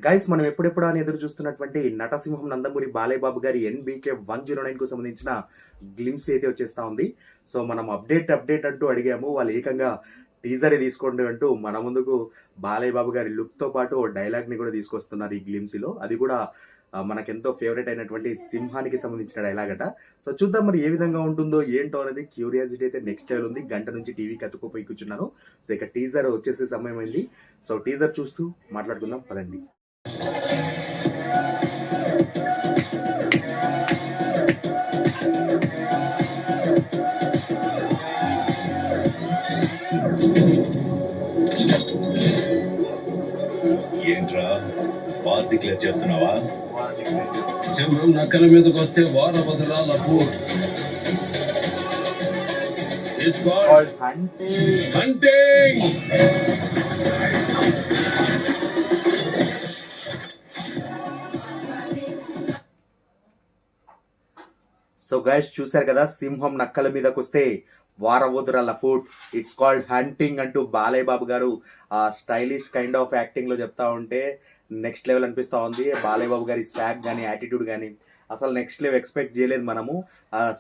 Guys మనం ఎప్పుడెప్పుడు అని ఎదురు చూస్తున్నటువంటి నటసింహం నందమూరి బాలయ్య బాబు గారి ఎన్బీకే 109 కు సంబంధించిన గ్లిమ్స్ అయితే వచ్చేస్తా ఉంది. సో మనం అప్డేట్ అంటూ అడిగాము. వాళ్ళు ఏకంగా టీజరే తీసుకోండి అంటూ మన ముందుకు బాలయ్య బాబు గారి లుక్తో పాటు డైలాగ్ని కూడా తీసుకొస్తున్నారు ఈ గ్లిమ్స్లో. అది కూడా మనకెంతో ఫేవరెట్ అయినటువంటి సింహానికి సంబంధించిన డైలాగ్ అట. సో చూద్దాం మరి ఏ విధంగా ఉంటుందో ఏంటో అనేది క్యూరియాసిటీ అయితే నెక్స్ట్ లెవెల్ ఉంది. గంట నుంచి టీవీకి అతుక్కుపోయి కూర్చున్నాను. సో ఇక టీజర్ వచ్చేసే సమయం అయింది. సో టీజర్ చూస్తూ మాట్లాడుకుందాం పదండి. ఏంట్రా వార్ డిక్లేర్ చేస్తున్నావా? జనం నక్కల మీదకి వస్తే వార వదలాల food. It's called hunting. So guys చూశారు కదా, సింహం నక్కల మీదకి వస్తే వారవోదురాల ఫుడ్, ఇట్స్ కాల్డ్ హంటింగ్ అంటూ బాలయ్య బాబు గారు ఆ స్టైలిష్ కైండ్ ఆఫ్ యాక్టింగ్లో చెప్తా ఉంటే నెక్స్ట్ లెవెల్ అనిపిస్తూ ఉంది. బాలయ్య బాబు గారి స్వాగ్ కానీ యాటిట్యూడ్ కానీ అసలు నెక్స్ట్ లెవెల్ ఎక్స్పెక్ట్ చేయలేదు మనము.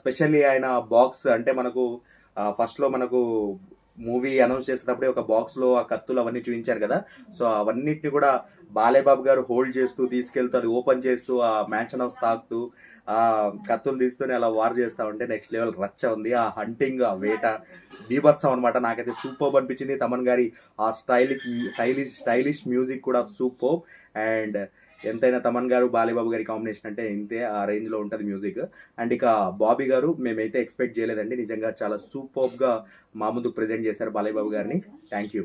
స్పెషల్లీ ఆయన బాక్స్ అంటే మనకు ఫస్ట్లో మనకు మూవీ అనౌన్స్ చేసేటప్పుడే ఒక బాక్స్లో ఆ కత్తులు అవన్నీ చూపించారు కదా. సో అవన్నిటిని కూడా బాలయ్య బాబు గారు హోల్డ్ చేస్తూ తీసుకెళ్తూ అది ఓపెన్ చేస్తూ ఆ మ్యాన్షన్ హౌస్ తాకుతూ ఆ కత్తులు తీస్తూనే అలా వార్ చేస్తూ ఉంటే నెక్స్ట్ లెవెల్ రచ్చ ఉంది. ఆ హంటింగ్, ఆ వేట బీభత్సం అనమాట. నాకైతే సూపర్బ్ అనిపించింది. తమన్ గారి ఆ స్టైలిష్ మ్యూజిక్ కూడా సూపర్. అండ్ ఎంతైనా తమన్ గారు బాలయ్య బాబు గారి కాంబినేషన్ అంటే ఇంతే, ఆ రేంజ్లో ఉంటుంది మ్యూజిక్. అండ్ ఇక బాబీ గారు మేమైతే ఎక్స్పెక్ట్ చేయలేదండి. నిజంగా చాలా సూపర్గా మా ముందుకు ప్రజెంట్ చేశారు బాలయ్య బాబు గారిని. Thank you.